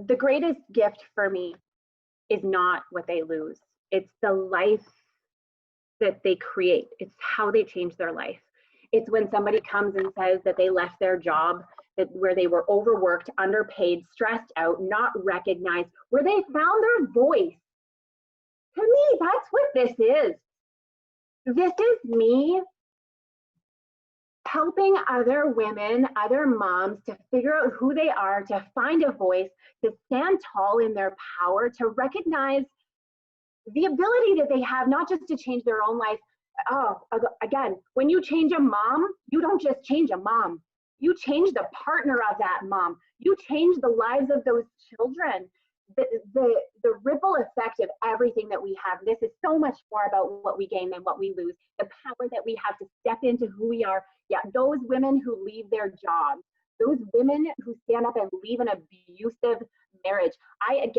the greatest gift for me is not what they lose. It's the life that they create. It's how they change their life. It's when somebody comes and says that they left their job, that where they were overworked, underpaid, stressed out, not recognized, where they found their voice. To me, that's what this is. This is me helping other women, other moms to figure out who they are, to find a voice, to stand tall in their power, to recognize the ability that they have, not just to change their own life. Oh, again, when you change a mom, you don't just change a mom. You change the partner of that mom. You change the lives of those children. The ripple effect of everything that we have. This is so much more about what we gain than what we lose. The power that we have to step into who we are. Yeah, those women who leave their jobs, those women who stand up and leave an abusive marriage. I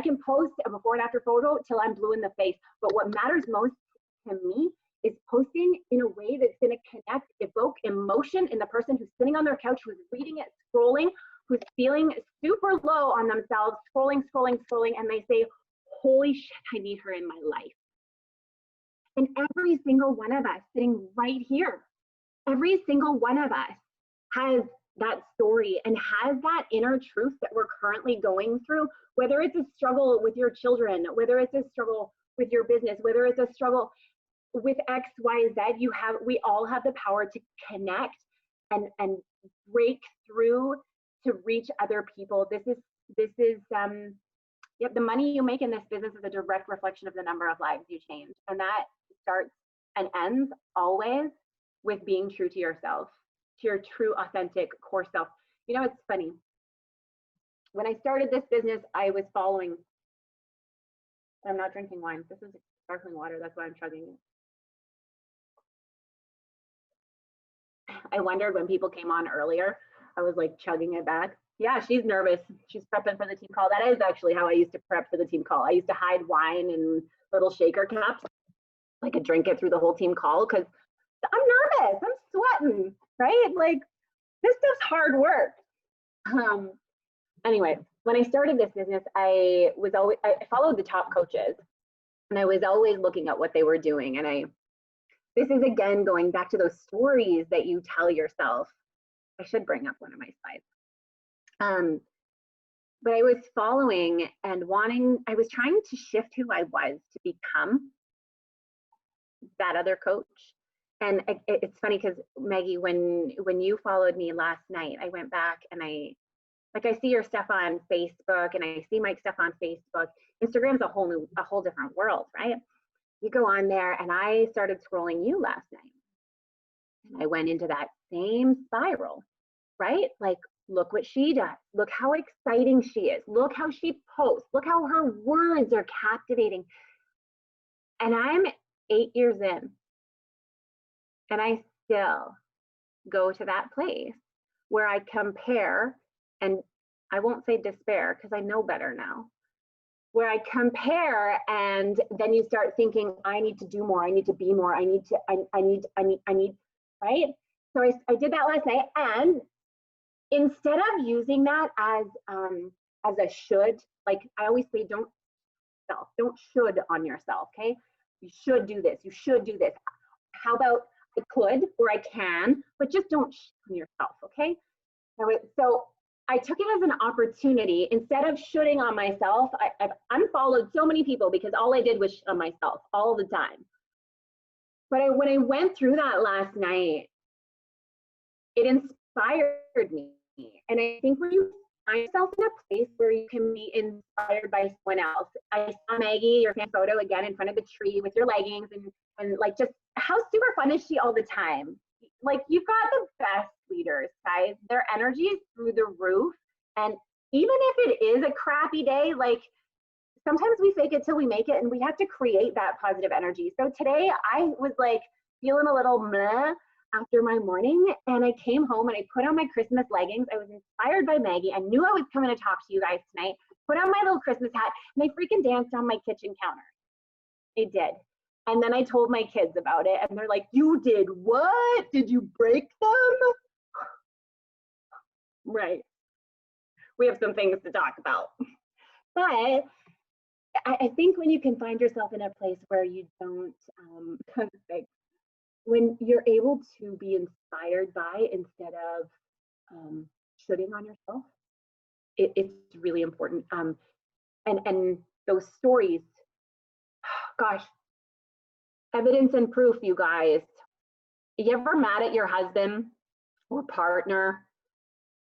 can post a before and after photo till I'm blue in the face, but what matters most to me is posting in a way that's going to connect, evoke emotion in the person who's sitting on their couch, who's reading it, scrolling, who's feeling super low on themselves, scrolling, and they say, holy shit, I need her in my life. And every single one of us sitting right here, every single one of us has that story and has that inner truth that we're currently going through, whether it's a struggle with your children, whether it's a struggle with your business, whether it's a struggle with X, Y, Z, we all have the power to connect and break through to reach other people. This is the money you make in this business is a direct reflection of the number of lives you change. And that starts and ends always with being true to yourself, to your true, authentic core self. You know, it's funny. When I started this business, I was following, I'm not drinking wine. This is sparkling water. That's why I'm chugging it. I wondered when people came on earlier, I was like chugging it back. Yeah, she's nervous. She's prepping for the team call. That is actually how I used to prep for the team call. I used to hide wine in little shaker caps. I could drink it through the whole team call because I'm nervous. I'm sweating, right? Like, this stuff's hard work. Anyway, when I started this business, I followed the top coaches, and I was always looking at what they were doing. And this is again going back to those stories that you tell yourself. I should bring up one of my slides. But I was following and I was trying to shift who I was to become that other coach. And it's funny because Maggie, when you followed me last night, I went back and I see your stuff on Facebook and I see Mike's stuff on Facebook. Instagram's a whole different world, right? You go on there and I started scrolling you last night. And I went into that same spiral, right? Like, look what she does. Look how exciting she is. Look how she posts. Look how her words are captivating. And I'm 8 years in, and I still go to that place where I compare, and I won't say despair because I know better now, where I compare, and then you start thinking, I need to do more, I need to be more, I need, right? So I did that last night, and instead of using that as a should, like I always say, don't should on yourself, okay? You should do this, you should do this. How about I could or I can, but just don't should on yourself, okay? So I took it as an opportunity. Instead of shoulding on myself, I've unfollowed so many people because all I did was should on myself all the time. But when I went through that last night, it inspired me. And I think when you find yourself in a place where you can be inspired by someone else. I saw Maggie, your fan photo, again in front of the tree with your leggings and like, just how super fun is she all the time? Like, you've got the best leaders, guys. Their energy is through the roof. And even if it is a crappy day, like, sometimes we fake it till we make it, and we have to create that positive energy. So today I was like feeling a little meh after my morning, and I came home and I put on my Christmas leggings. I was inspired by Maggie. I knew I was coming to talk to you guys tonight. Put on my little Christmas hat, and I freaking danced on my kitchen counter. I did. And then I told my kids about it, and they're like, you did what? Did you break them? Right. we have some things to talk about. But I think when you can find yourself in a place where you don't, like, when you're able to be inspired by instead of shooting on yourself, it's really important. And those stories, gosh, evidence and proof, you guys. You ever mad at your husband or partner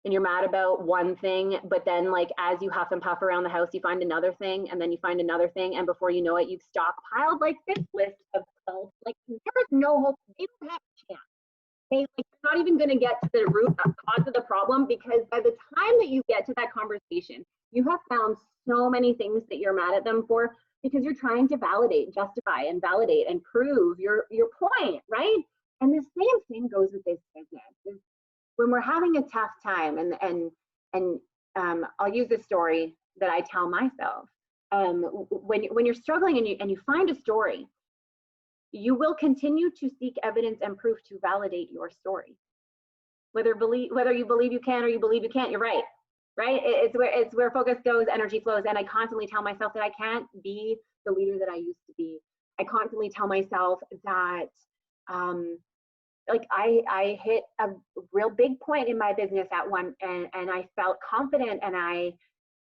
and you're mad about one thing, but then like as you huff and puff around the house, you find another thing, and then you find another thing, and before you know it, you've stockpiled like this list of stuff. Like there's no hope. They don't have a chance. They're not even going to get to the root cause of the problem, because by the time that you get to that conversation, you have found so many things that you're mad at them for, because you're trying to validate, justify, and validate and prove your point, right? And the same thing goes with this business. When we're having a tough time, and I'll use this story that I tell myself. When you're struggling and you find a story, you will continue to seek evidence and proof to validate your story. Whether you believe you can or you believe you can't, you're right. Right? It's where focus goes, energy flows. And I constantly tell myself that I can't be the leader that I used to be. I constantly tell myself that like I hit a real big point in my business at one, and I felt confident and I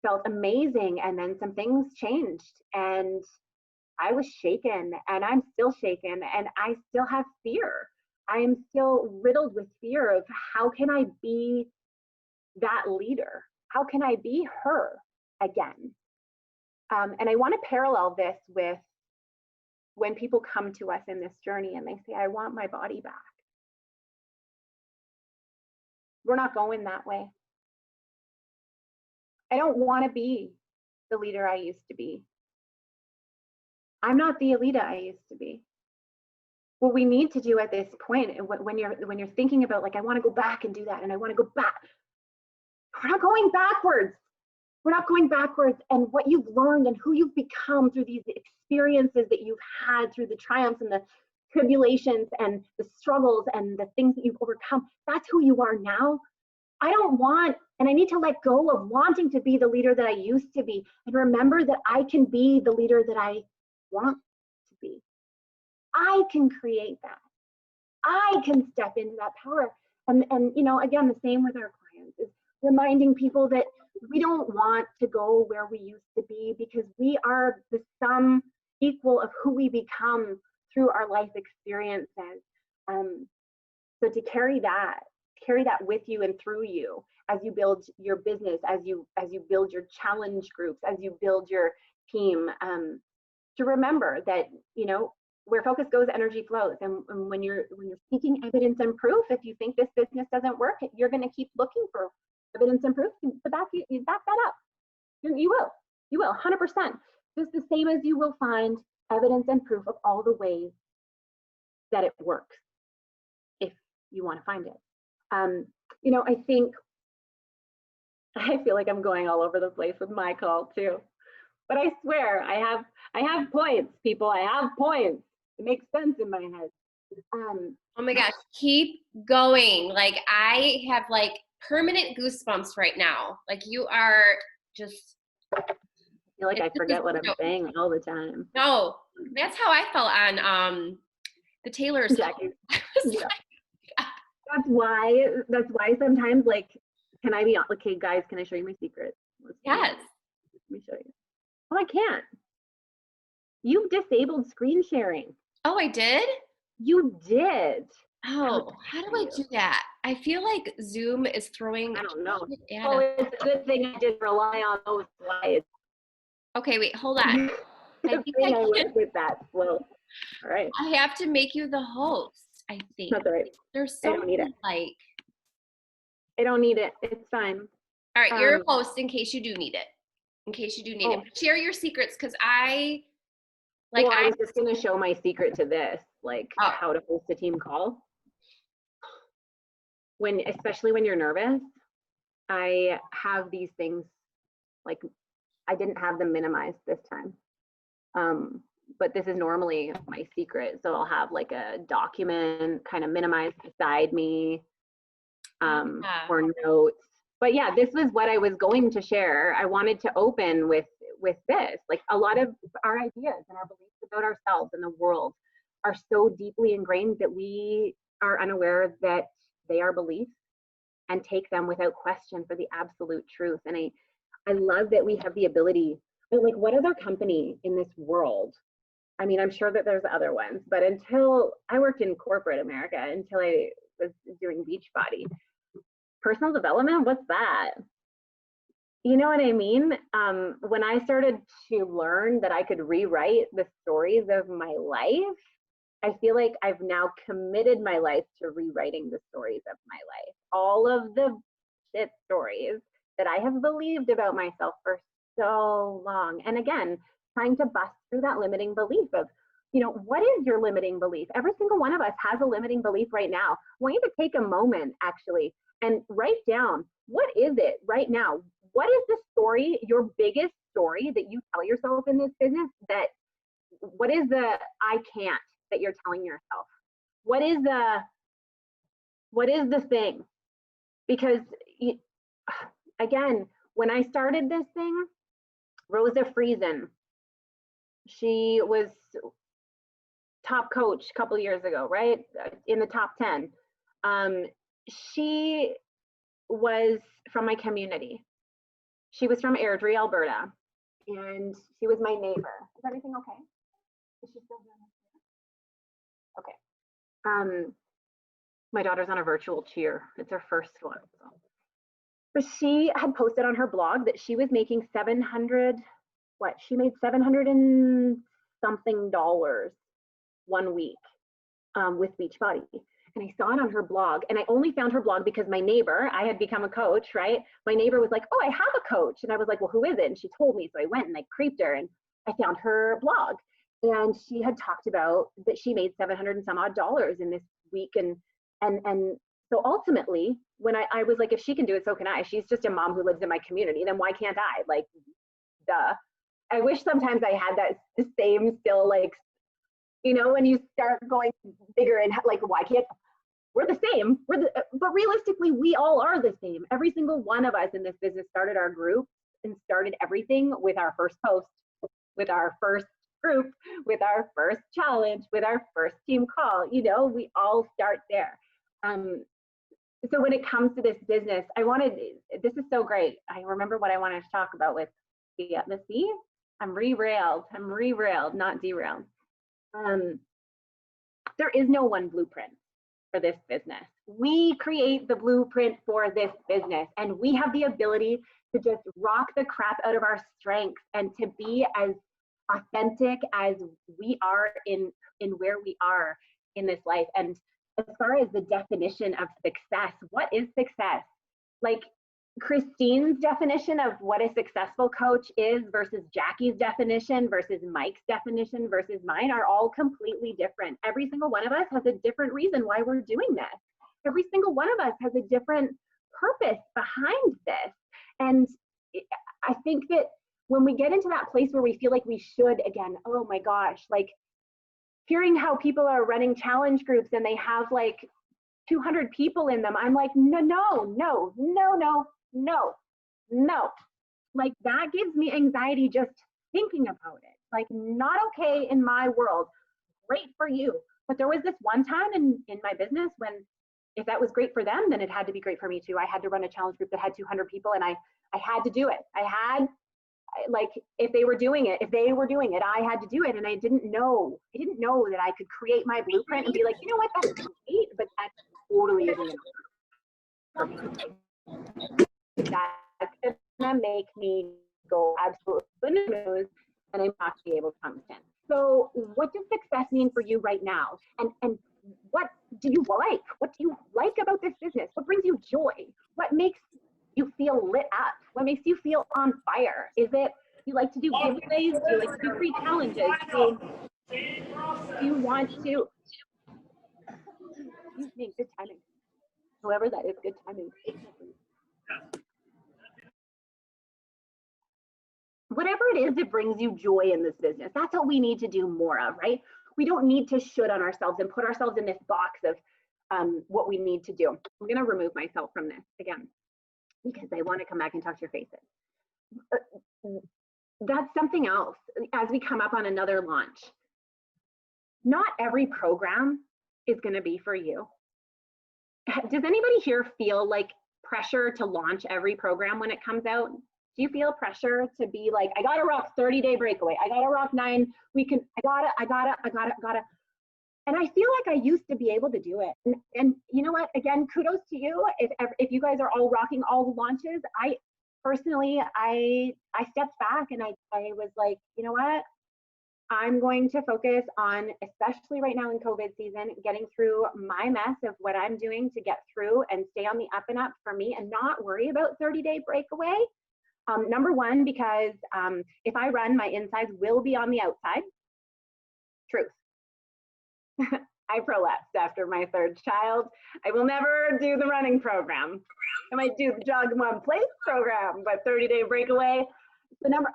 felt amazing, and then some things changed and I was shaken, and I'm still shaken, and I still have fear. I am still riddled with fear of how can I be that leader? How can I be her again? And I want to parallel this with when people come to us in this journey and they say, I want my body back. We're not going that way. I don't want to be the leader I used to be. I'm not the Alida I used to be. What we need to do at this point, when you're thinking about like, I want to go back and do that, and I want to go back, we're not going backwards. We're not going backwards. And what you've learned and who you've become through these experiences that you've had, through the triumphs and the tribulations and the struggles and the things that you've overcome, that's who you are now. I don't want, and I need to let go of wanting to be the leader that I used to be, and remember that I can be the leader that I want to be. I can create that. I can step into that power. And you know, again, the same with our clients, is reminding people that we don't want to go where we used to be, because we are the sum equal of who we become through our life experiences. So to carry that with you and through you as you build your business, as you build your challenge groups, as you build your team, to remember that, you know, where focus goes, energy flows. And when you're seeking evidence and proof, if you think this business doesn't work, you're going to keep looking for evidence and proof to back that up. You will 100%. Just the same as you will find evidence and proof of all the ways that it works, if you want to find it. You know, I feel like I'm going all over the place with my call too, but I swear I have points, people. I have points. It makes sense in my head. Oh my gosh, keep going. Like I have like permanent goosebumps right now. Like you are just. I feel like I forget what I'm saying all the time. No, that's how I felt on the Taylor's Jackie. Yeah. That's why sometimes, like, can I be okay, guys? Can I show you my secret? Yes. Let me show you. Oh, I can't. You've disabled screen sharing. Oh, I did? You did. Oh, how do I do that? I feel like Zoom is throwing. I don't know. Oh, it's a good thing I didn't rely on those slides. Okay, wait, hold on. I think I went with that flow. All right. I have to make you the host, I think. That's all right. There's so many, like. I don't need it. It's fine. All right, you're a host in case you do need it. In case you do need it. Share your secrets, because I was just going to show my secret to this, like how to host a team call. Especially when you're nervous, I have these things, like I didn't have them minimized this time. But this is normally my secret. So I'll have like a document kind of minimized beside me, or notes. But yeah, this was what I was going to share. I wanted to open with this. Like, a lot of our ideas and our beliefs about ourselves and the world are so deeply ingrained that we are unaware that they are beliefs, and take them without question for the absolute truth. And I love that we have the ability, like, what other company in this world, I mean, I'm sure that there's other ones, but until I worked in corporate America, until I was doing Beachbody, personal development, what's that? You know what I mean? When I started to learn that I could rewrite the stories of my life, I feel like I've now committed my life to rewriting the stories of my life. All of the shit stories that I have believed about myself for so long. And again, trying to bust through that limiting belief of, you know, what is your limiting belief? Every single one of us has a limiting belief right now. I want you to take a moment actually and write down, what is it right now? What is the story, your biggest story that you tell yourself in this business? That what is the I can't that you're telling yourself? What is the thing? Because again, when I started this thing, Rosa Friesen, she was top coach a couple years ago, right? In the top 10. She was from my community. She was from Airdrie, Alberta, and she was my neighbor. Is everything okay? Is she still doing this? Okay. My daughter's on a virtual cheer. It's her first one. So. But she had posted on her blog that she was making 700, she made 700 and something dollars 1 week with Beachbody. And I saw it on her blog, and I only found her blog because my neighbor, I had become a coach, right? My neighbor was like, oh, I have a coach. And I was like, well, who is it? And she told me. So I went and I creeped her, and I found her blog. And she had talked about that she made 700 and some odd dollars in this week. And so ultimately, when I was like, if she can do it, so can I. She's just a mom who lives in my community. Then why can't I? Like, duh. I wish sometimes I had that same still, like, you know, when you start going bigger and like, why can't, we're the same. But realistically, we all are the same. Every single one of us in this business started our group and started everything with our first post, with our first group, with our first challenge, with our first team call. You know, we all start there. So when it comes to this business, this is so great. I remember what I wanted to talk about with the C. I'm re-railed, not derailed. There is no one blueprint for this business. We create the blueprint for this business, and we have the ability to just rock the crap out of our strengths and to be as authentic as we are in where we are in this life. And as far as the definition of success, what is success? Like, Christine's definition of what a successful coach is versus Jackie's definition versus Mike's definition versus mine are all completely different. Every single one of us has a different reason why we're doing this. Every single one of us has a different purpose behind this. And I think that when we get into that place where we feel like we should, again, oh my gosh, like hearing how people are running challenge groups and they have like 200 people in them, I'm like, no. Like, that gives me anxiety just thinking about it. Like, not okay in my world. Great for you. But there was this one time in my business when if that was great for them, then it had to be great for me too. I had to run a challenge group that had 200 people, and I had to do it. Like, if they were doing it, I had to do it. And I didn't know that I could create my blueprint and be like, you know what, that's great, but that's totally isn't for me. That's gonna make me go absolutely bananas, and I'm not be able to understand. So what does success mean for you right now? And what do you like? What do you like about this business? What brings you joy? What makes you feel lit up? What makes you feel on fire? Is it you like to do giveaways? Do you like to do free challenges? Do you want to? Excuse me, good timing. Whoever that is, good timing. Whatever it is that brings you joy in this business, that's what we need to do more of, right? We don't need to should on ourselves and put ourselves in this box of what we need to do. I'm going to remove myself from this again. because they want to come back and talk to your faces. That's something else as we come up on another launch. Not every program is going to be for you. Does anybody here feel like pressure to launch every program when it comes out? Do you feel pressure to be like, I gotta rock 30-day breakaway, I gotta rock 9 week, I gotta. And I feel like I used to be able to do it. And you know what, again, kudos to you. If you guys are all rocking all the launches, I personally, I stepped back and I was like, you know what? I'm going to focus on, especially right now in COVID season, getting through my mess of what I'm doing to get through and stay on the up and up for me and not worry about 30-day breakaway. Number one, because if I run, my insides will be on the outside. Truth. I prolapsed after my 3rd child. I will never do the running program. I might do the jog in one place program, but 30-day breakaway, the number.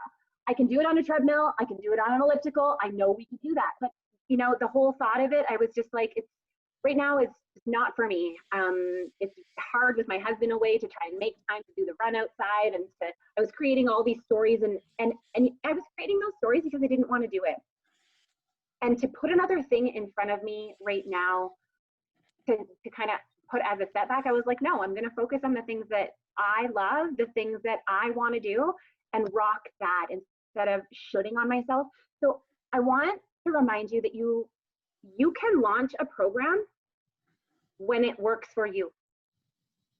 I can do it on a treadmill. I can do it on an elliptical. I know we can do that. But, you know, the whole thought of it, I was just like, it's right now it's not for me. It's hard with my husband away to try and make time to do the run outside. And I was creating all these stories and I was creating those stories because I didn't want to do it. And to put another thing in front of me right now to kind of put as a setback, I was like, no, I'm going to focus on the things that I love, the things that I want to do, and rock that instead of shooting on myself. So I want to remind you that you can launch a program when it works for you.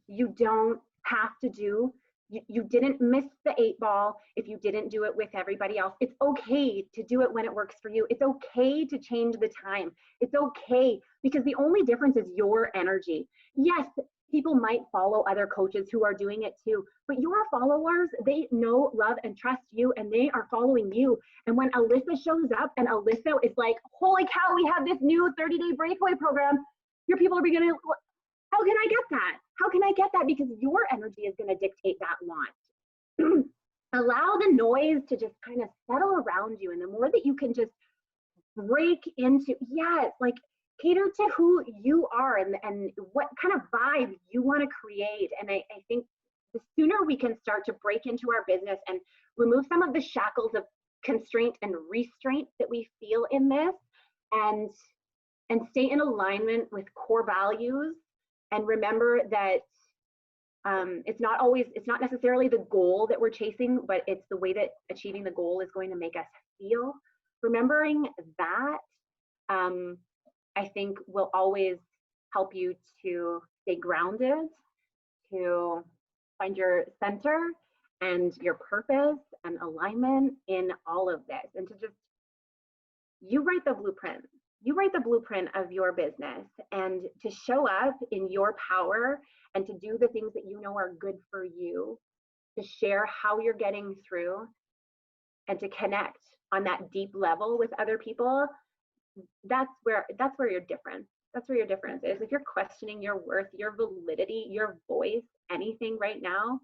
You don't have to do, you didn't miss the 8 ball if you didn't do it with everybody else. It's okay to do it when it works for you. It's okay to change the time. It's okay, because the only difference is your energy. Yes, people might follow other coaches who are doing it too, but your followers, they know, love, and trust you, and they are following you. And when Alyssa shows up and Alyssa is like, holy cow, we have this new 30-day breakaway program, your people are beginning, how can I get that? How can I get that? Because your energy is going to dictate that launch. Allow the noise to just kind of settle around you. And the more that you can just break into, yes, like cater to who you are and what kind of vibe you want to create. And I think the sooner we can start to break into our business and remove some of the shackles of constraint and restraint that we feel in this, and stay in alignment with core values, and remember that it's not necessarily the goal that we're chasing, but it's the way that achieving the goal is going to make us feel. Remembering that, I think, will always help you to stay grounded, to find your center and your purpose and alignment in all of this, and to just, you write the blueprint. You write the blueprint of your business, and to show up in your power and to do the things that you know are good for you, to share how you're getting through, and to connect on that deep level with other people. That's where your difference. That's where your difference is. If you're questioning your worth, your validity, your voice, anything right now,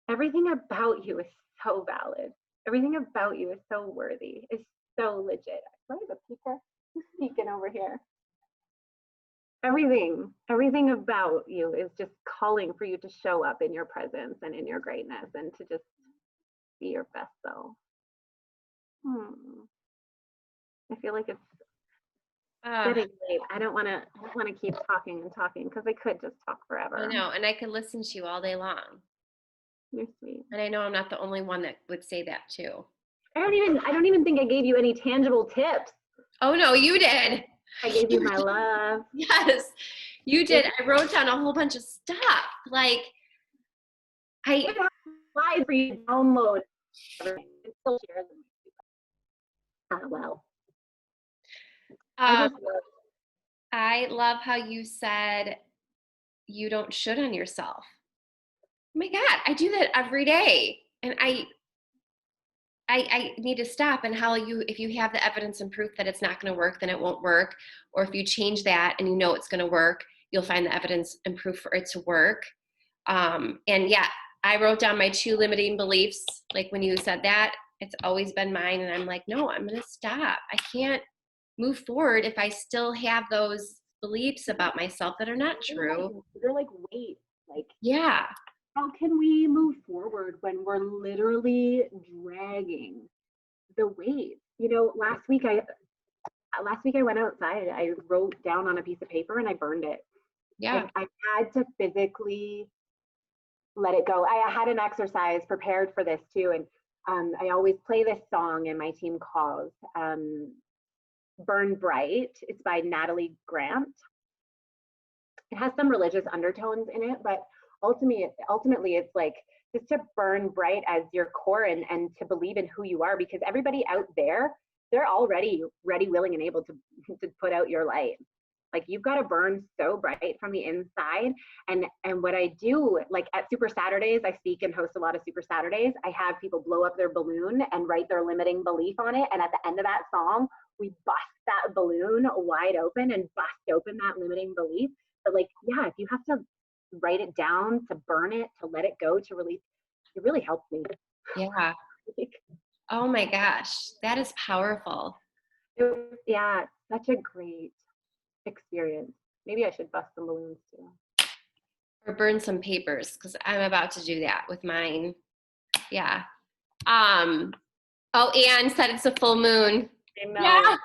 everything about you is so valid. Everything about you is so worthy. It's so legit. Where is the speaker? Who's speaking over here? Everything about you is just calling for you to show up in your presence and in your greatness, and to just be your best self. I feel like it's getting late. I don't want to keep talking and talking, because I could just talk forever. I know, and I could listen to you all day long. You're sweet. And I know I'm not the only one that would say that too. I don't even think I gave you any tangible tips. Oh no, you did. I gave you my love. Yes, you did. I wrote down a whole bunch of stuff. Like, slides for you to download. Well. I love how you said you don't should on yourself. Oh my God, I do that every day. And I need to stop. And how if you have the evidence and proof that it's not going to work, then it won't work. Or if you change that and you know it's going to work, you'll find the evidence and proof for it to work. And yeah, I wrote down my 2 limiting beliefs. Like when you said that, it's always been mine. And I'm like, no, I'm going to stop. I can't move forward if I still have those beliefs about myself that are not true. They're like weight. Like, yeah. how can we move forward when we're literally dragging the weight? You know, last week I went outside. I wrote down on a piece of paper and I burned it. Yeah. I had to physically let it go. I had an exercise prepared for this too, and I always play this song in my team calls. Burn Bright. It's by Natalie Grant. It has some religious undertones in it, but ultimately it's like just to burn bright as your core and to believe in who you are, because everybody out there, they're already ready, willing, and able to put out your light. Like, you've got to burn so bright from the inside. And what I do, like at Super Saturdays, I speak and host a lot of Super Saturdays. I have people blow up their balloon and write their limiting belief on it. And at the end of that song, we bust that balloon wide open and bust open that limiting belief. But like, yeah, if you have to write it down, to burn it, to let it go, to release, it really helps me. Yeah. Oh my gosh, that is powerful. Yeah, such a great experience. Maybe I should bust some balloons too. Or burn some papers, because I'm about to do that with mine. Yeah. Oh, Anne said it's a full moon. I know. Yeah.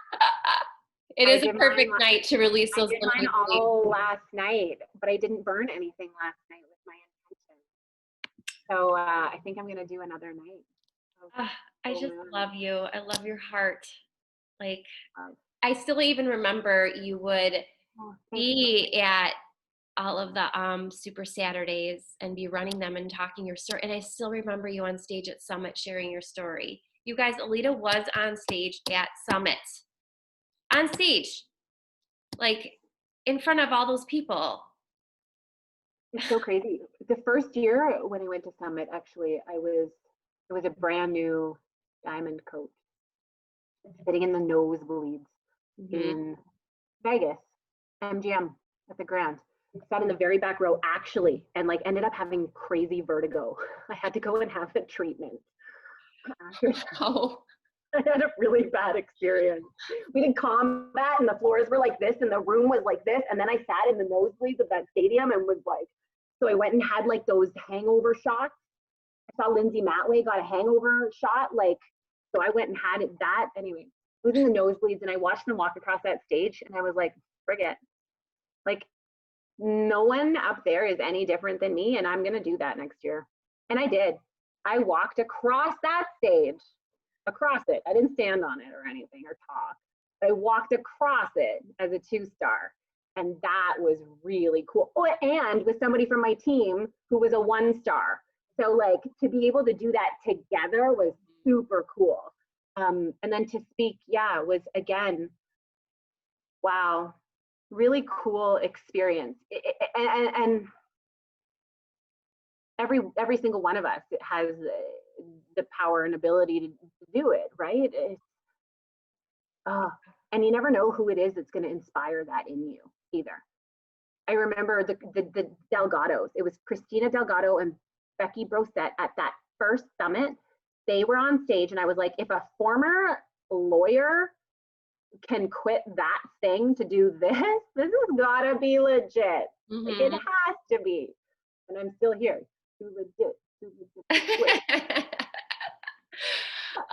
It is a did perfect mine- night to release I those did mine all last night, but I didn't burn anything last night with my intention. So I think I'm gonna do another night. I just moon. love you. I love your heart. Like, Um, I still even remember you would Oh, thanks. be at all of the Super Saturdays and be running them and talking your story. And I still remember you on stage at Summit sharing your story. You guys, Alida was on stage at Summit. On stage. Like, in front of all those people. It's so crazy. The first year when I went to Summit, actually, it was a brand new diamond coach sitting in the nosebleeds in Vegas, MGM at the Grand. I sat in the very back row actually, and like ended up having crazy vertigo. I had to go and have a treatment. Oh. I had a really bad experience. We did combat and the floors were like this and the room was like this. And then I sat in the nosebleeds of that stadium and was like, so I went and had like those hangover shots. I saw Lindsay Matway got a hangover shot. Like, so I went and had it that. Anyway, I was in the nosebleeds and I watched them walk across that stage and I was like, forget. Like, no one up there is any different than me, and I'm going to do that next year. And I did. I walked across that stage, across it. I didn't stand on it or anything or talk. I walked across it as a 2-star. And that was really cool. Oh, and with somebody from my team who was a 1-star. So like to be able to do that together was super cool. And then to speak, yeah, was again, wow, really cool experience. And every single one of us has the power and ability to do it, right? And you never know who it is that's going to inspire that in you either. I remember the Delgados. It was Christina Delgado and Becky Brosette at that first summit. They were on stage and I was like, if a former lawyer can quit that thing to do this has gotta be legit. Mm-hmm. Like, it has to be. And I'm still here. Too legit.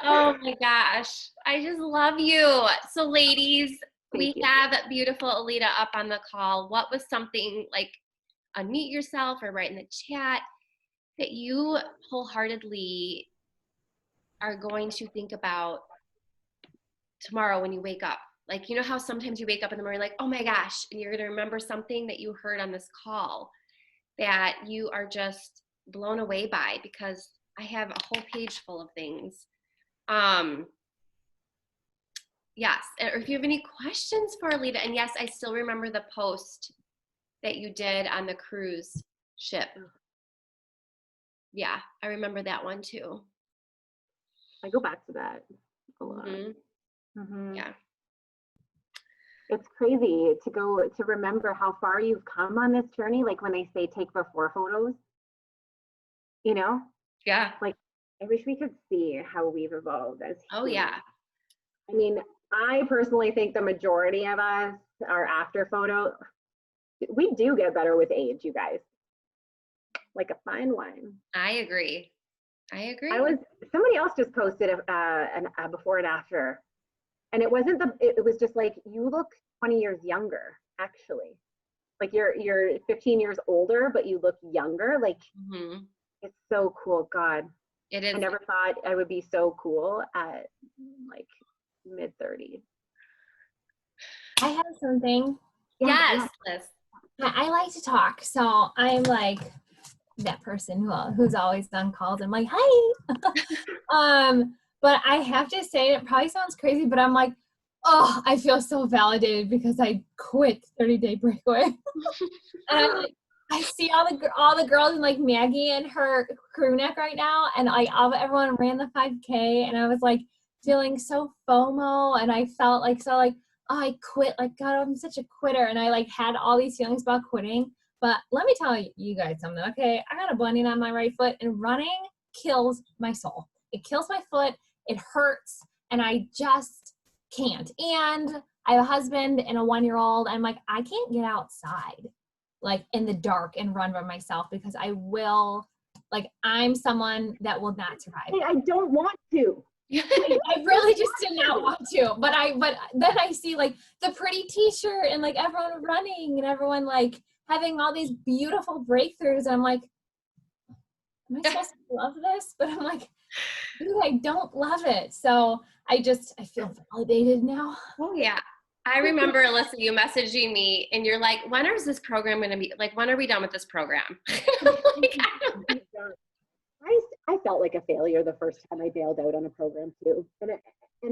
Oh my gosh. I just love you. So ladies, we have beautiful Alida up on the call. What was something, like, unmute yourself or write in the chat, that you wholeheartedly are going to think about tomorrow when you wake up? Like, you know how sometimes you wake up in the morning like, oh my gosh, and you're going to remember something that you heard on this call that you are just blown away by, because I have a whole page full of things. Yes, or if you have any questions for Alida, and yes, I still remember the post that you did on the cruise ship. Yeah, I remember that one too. I go back to that a lot. Yeah. It's crazy to remember how far you've come on this journey. Like when they say take before photos, you know? Yeah. Like, I wish we could see how we've evolved as humans. Oh yeah. I mean, I personally think the majority of us are after photo. We do get better with age, you guys. like a fine wine. I agree. Somebody else just posted a before and after, and it wasn't it was just like, you look 20 years younger, actually. Like you're 15 years older, but you look younger. Like, it's so cool. God, it is. I never thought I would be so cool at like mid-30s. I have something. Yes, Liz. I like to talk, so I'm like that person who's always on calls. I'm like, hi. But I have to say, it probably sounds crazy, but I'm like, oh, I feel so validated because I quit 30-day breakaway. And I'm like, I see all the girls and like Maggie and her crew neck right now, and like everyone ran the 5K, and I was like feeling so FOMO, and I felt like oh, I quit, like, God, I'm such a quitter, and I like had all these feelings about quitting. But let me tell you guys something, okay? I got a bunion on my right foot, and running kills my soul. It kills my foot. It hurts, and I just can't. And I have a husband and a 1-year-old. I'm like, I can't get outside, like, in the dark and run by myself because I will, like, I'm someone that will not survive. Hey, I don't want to. I really just did not want to, but then I see like the pretty t-shirt and like everyone running and everyone like having all these beautiful breakthroughs, and I'm like, am I supposed to love this? But I'm like, dude, I don't love it. So I feel validated now. Oh yeah. I remember, Alyssa, you messaging me and you're like, when is this program going to be, like, when are we done with this program? Like, I felt like a failure the first time I bailed out on a program too. And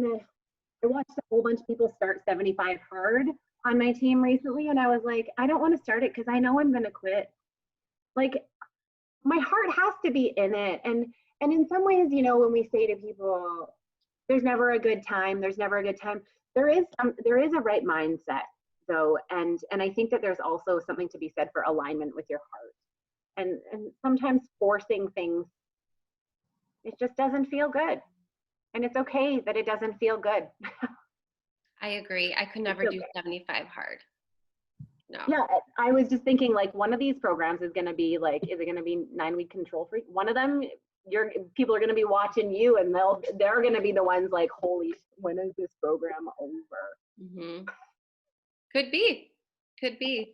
I watched a whole bunch of people start 75 hard on my team recently, and I was like, I don't want to start it because I know I'm going to quit. Like, my heart has to be in it. And in some ways, you know, when we say to people, there's never a good time, there is a right mindset though. And I think that there's also something to be said for alignment with your heart. And sometimes forcing things, it just doesn't feel good. And it's okay that it doesn't feel good. I agree. I could never do 75 hard. No. Yeah, I was just thinking, like, one of these programs is going to be like, is it going to be 9-week control free? One of them, people are going to be watching you, and they're going to be the ones like, holy, when is this program over? Could be.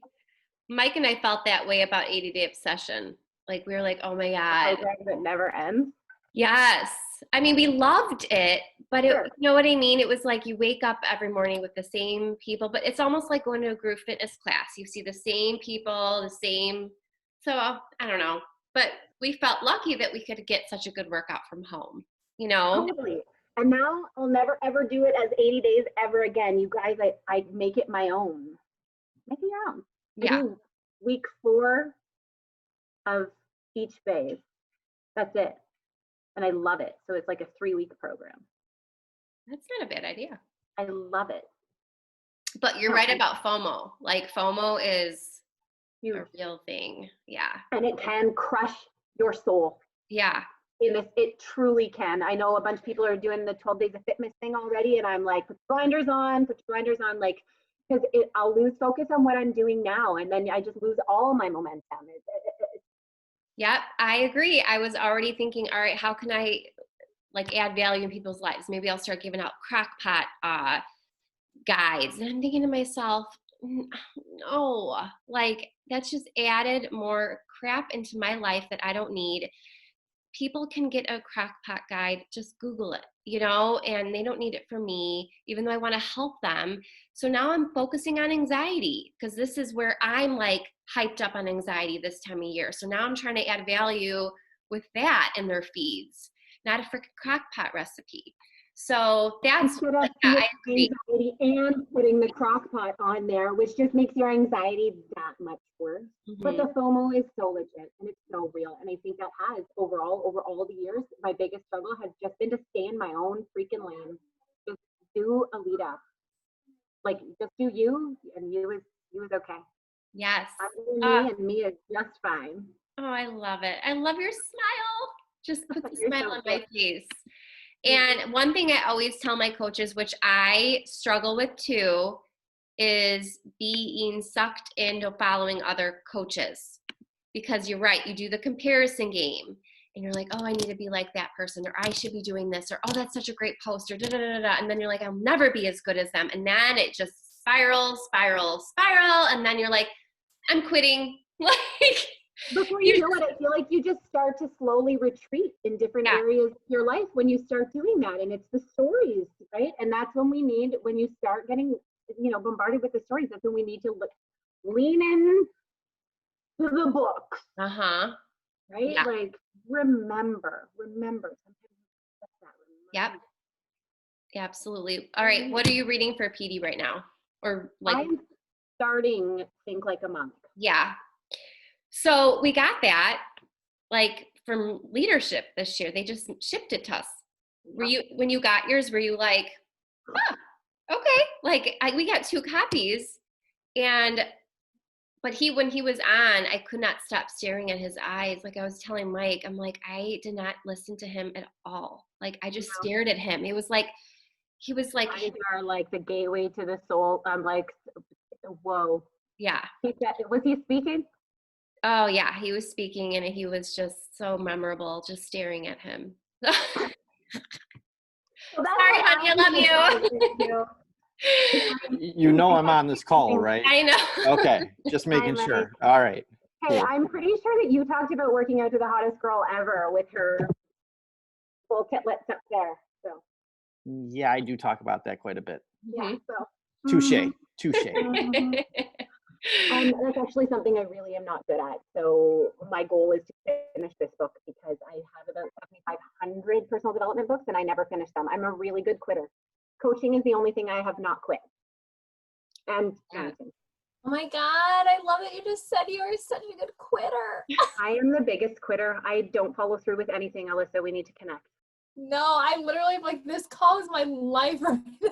Mike and I felt that way about 80-day obsession. Like, we were like, oh my God. A program that never ends. Yes. I mean, we loved it, but you know what I mean? It was like you wake up every morning with the same people, but it's almost like going to a group fitness class. You see the same people, so I don't know, but we felt lucky that we could get such a good workout from home, you know? Totally. And now I'll never ever do it as 80 days ever again. You guys, I make it my own. Make it your own. Yeah. Week 4 of each phase. That's it. And I love it. So it's like a 3-week program. That's not a bad idea. I love it. But you're right about FOMO. Like, FOMO is huge. A real thing. Yeah. And it can crush your soul. Yeah. It truly can. I know a bunch of people are doing the 12 days of fitness thing already, and I'm like, put your blinders on, like, because I'll lose focus on what I'm doing now, and then I just lose all my momentum. Yep, I agree. I was already thinking, all right, how can I like add value in people's lives? Maybe I'll start giving out crockpot guides. And I'm thinking to myself, no, like, that's just added more crap into my life that I don't need. People can get a crockpot guide, just Google it, you know, and they don't need it for me, even though I want to help them. So now I'm focusing on anxiety, because this is where I'm like hyped up on anxiety this time of year. So now I'm trying to add value with that in their feeds, not a freaking crockpot recipe. So that's like, I agree. Anxiety and putting the crock pot on there, which just makes your anxiety that much worse. But the FOMO is so legit and it's so real. And I think that has over all the years, my biggest struggle has just been to stay in my own freaking lane. Just do Alida. Like, just do you, and you is okay. Yes. Me and me is just fine. Oh, I love it. I love your smile. Just put the smile on my face. And one thing I always tell my coaches, which I struggle with too, is being sucked into following other coaches. because you're right. You do the comparison game and you're like, oh, I need to be like that person, or I should be doing this, or, oh, that's such a great post, or da, da, da, da, da. And then you're like, I'll never be as good as them. And then it just spirals. And then you're like, I'm quitting. Like, before you know it, I feel like you just start to slowly retreat in different areas of your life when you start doing that. And it's the stories, right? And that's when we need, when you start getting, bombarded with the stories, that's when we need to lean in to the books. uh-huh. Right? Yeah. Like, remember. Sometimes that's that. Yep. Yeah, absolutely. All right. What are you reading for PD right now? Or like, I'm starting Think Like a Monk. yeah. So we got that like from leadership this year. They just shipped it to us. Were you, when you got yours, were you like, huh, okay. Like we got 2 copies, but when he was on, I could not stop staring at his eyes. Like I was telling Mike, I'm like, I did not listen to him at all. Like I just stared at him. It was like, he was like, Eyes are like the gateway to the soul. I'm like, whoa. yeah. Was he speaking? Oh yeah, he was speaking and he was just so memorable, just staring at him. Well, Sorry, honey, I love you. You know I'm on this call, right? I know. Okay, just making sure. All right. Hey, Cool. I'm pretty sure that you talked about working out to the hottest girl ever with her full titlets up there. So Yeah, I do talk about that quite a bit. yeah, so Touche. And that's actually something I really am not good at. So my goal is to finish this book because I have about 7,500 personal development books and I never finish them. I'm a really good quitter. Coaching is the only thing I have not quit. And parenting. Oh my God, I love that you just said you are such a good quitter. I am the biggest quitter. I don't follow through with anything, Alyssa. We need to connect. No, I'm literally like, this call is my life right now.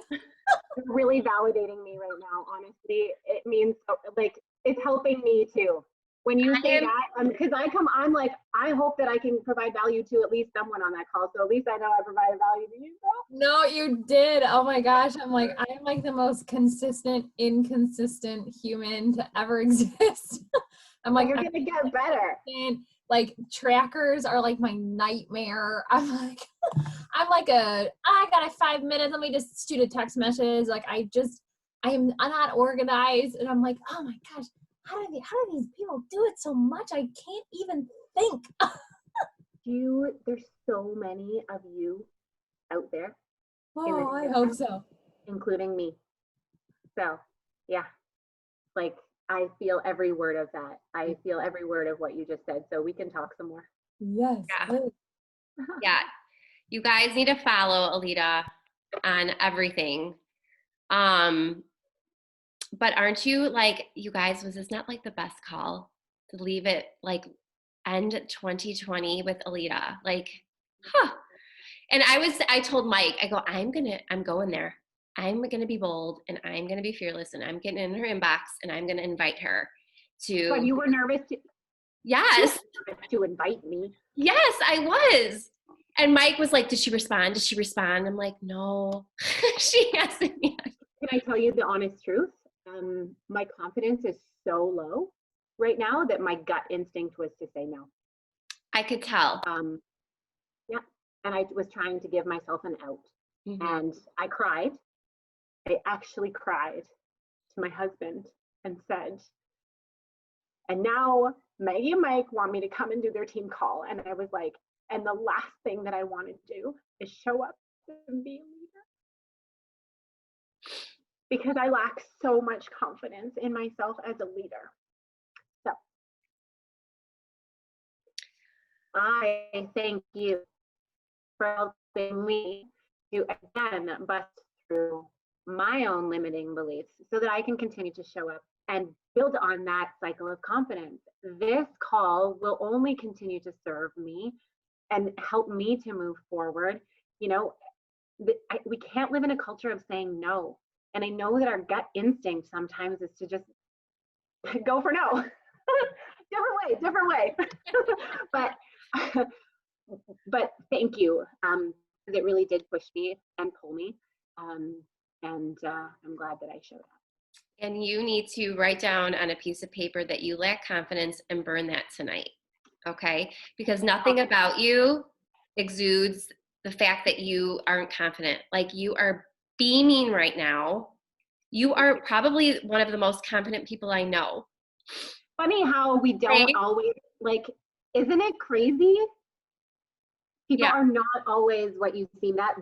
It's really validating me right now, honestly. It means, like, it's helping me too. When you say that, because I'm like, I hope that I can provide value to at least someone on that call. So at least I know I provided value to you, girl. No, you did. Oh my gosh. I'm like the most consistent, inconsistent human to ever exist. I'm like, You're going to get better. And like trackers are like my nightmare. I'm like I got 5 minutes. Let me just shoot a text message. Like I am not organized. And I'm like, oh my gosh, how do these people do it so much? I can't even think. There's so many of you out there. Oh, I hope so. Including me. So yeah, like I feel every word of that. I feel every word of what you just said. So we can talk some more. Yes. Yeah. Yeah. You guys need to follow Alida on everything. But aren't you like, you guys, was this not like the best call to leave it like end 2020 with Alida? Like, huh. And I told Mike, I go, I'm going there. I'm going to be bold and I'm going to be fearless and I'm getting in her inbox and I'm going to invite her to. But you were nervous Yes. to invite me. Yes, I was. And Mike was like, did she respond? I'm like, no, she hasn't yet. Can I tell you the honest truth? My confidence is so low right now that my gut instinct was to say no. I could tell. Yeah. And I was trying to give myself an out. Mm-hmm. And I cried. I actually cried to my husband and said, and now Maggie and Mike want me to come and do their team call. And I was like, and the last thing that I want to do is show up and be a leader. Because I lack so much confidence in myself as a leader. So I thank you for helping me to again bust through my own limiting beliefs so that I can continue to show up and build on that cycle of confidence. This call will only continue to serve me and help me to move forward. You know, we can't live in a culture of saying no. And I know that our gut instinct sometimes is to just go for no. different way. but thank you. It really did push me and pull me. And I'm glad that I showed up. And you need to write down on a piece of paper that you lack confidence and burn that tonight. Okay? Because nothing about you exudes the fact that you aren't confident. Like, you are beaming right now. You are probably one of the most confident people I know. Funny how we don't Right? always, like, isn't it crazy? People Yeah. are not always what you seem. That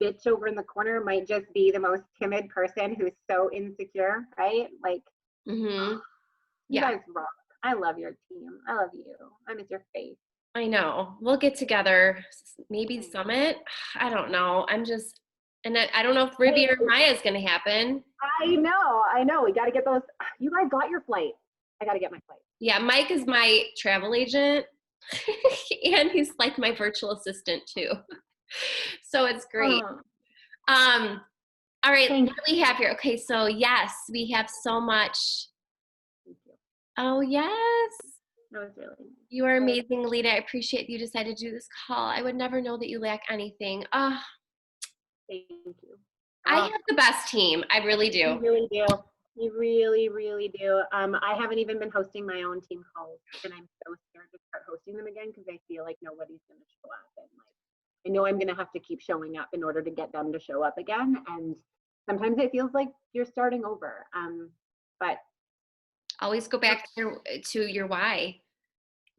bitch over in the corner might just be the most timid person who's so insecure, right? Like, Mm-hmm. you Yeah. guys rock. I love your team. I love you. I miss your face. I know. We'll get together. Maybe Summit. I don't know. And I don't know if Riviera Maya is going to happen. I know. We got to get those. You guys got your flight. I got to get my flight. Yeah, Mike is my travel agent. And he's like my virtual assistant too. So it's great. All right, what do we have here? Okay, so yes, we have so much. Thank you. Oh, yes. That was really. You are amazing, Alida. I appreciate you decided to do this call. I would never know that you lack anything. Oh, Thank you. I have the best team. I really do. You really do. You really, really do. I haven't even been hosting my own team calls, and I'm so scared to start hosting them again because I feel like nobody's going to show up, and like I know I'm going to have to keep showing up in order to get them to show up again, and sometimes it feels like you're starting over. But always go back to your why.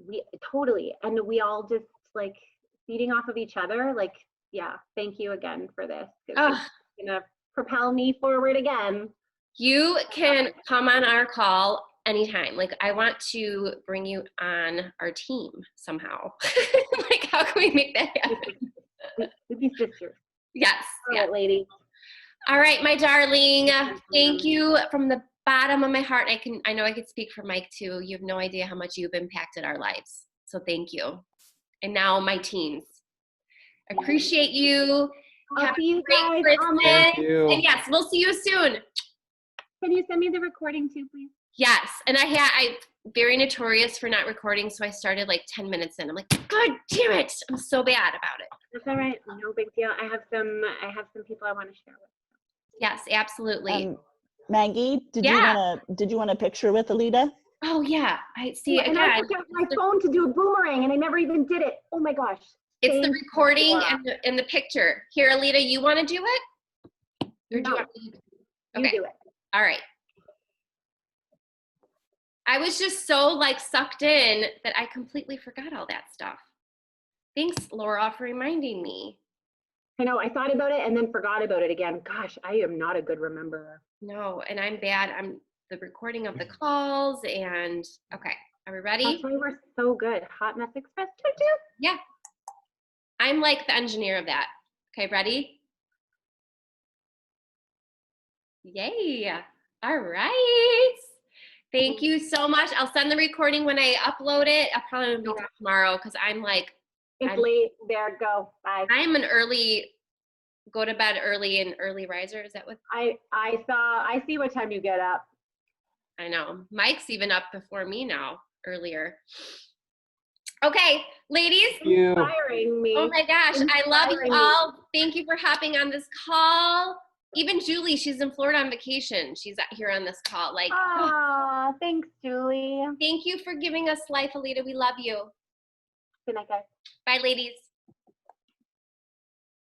We totally, and we all just like feeding off of each other. Like, yeah, thank you again for this. It's gonna propel me forward again. You can come on our call anytime. Like, I want to bring you on our team somehow. Like, how can we make that happen? We'd be sisters. Yes. All Yeah. right, lady. All right, my darling. Thank you from the bottom of my heart. I know I could speak for Mike too. You have no idea how much you've impacted our lives. So thank you. And now my teens. I appreciate you. I'll see you guys. Thank you. And yes, we'll see you soon. Can you send me the recording too, please? Yes. And I'm very notorious for not recording, so I started like 10 minutes in. I'm like, God damn it. I'm so bad about it. That's all right. No big deal. I have some people I want to share with. Yes, absolutely. Maggie, did you want a picture with Alida? Oh yeah. I see And I took out my phone to do a boomerang and I never even did it. Oh my gosh. It's the recording and the picture. Here, Alida, you want to do it? Or do you want me to? Okay. You do it. All right. I was just so like sucked in that I completely forgot all that stuff. Thanks, Laura, for reminding me. I know, I thought about it and then forgot about it again. Gosh, I am not a good rememberer. No, and I'm bad. I'm the recording of the calls and okay. Are we ready? That's why we're so good. Hot Mess Express. Yeah. I'm like the engineer of that. Okay, ready? Yay. All right. Thank you so much. I'll send the recording when I upload it. I'll probably be done tomorrow because I'm like, it's late. There, go. Bye. I'm an go to bed early and early riser. Is that what? I see what time you get up. I know. Mike's even up before me now, earlier. Okay, ladies. Inspiring me. Oh my gosh, I love you all. Thank you for hopping on this call. Even Julie, she's in Florida on vacation. She's here on this call. Like, thanks, Julie. Thank you for giving us life, Alida. We love you. Good night, guys. Bye, ladies.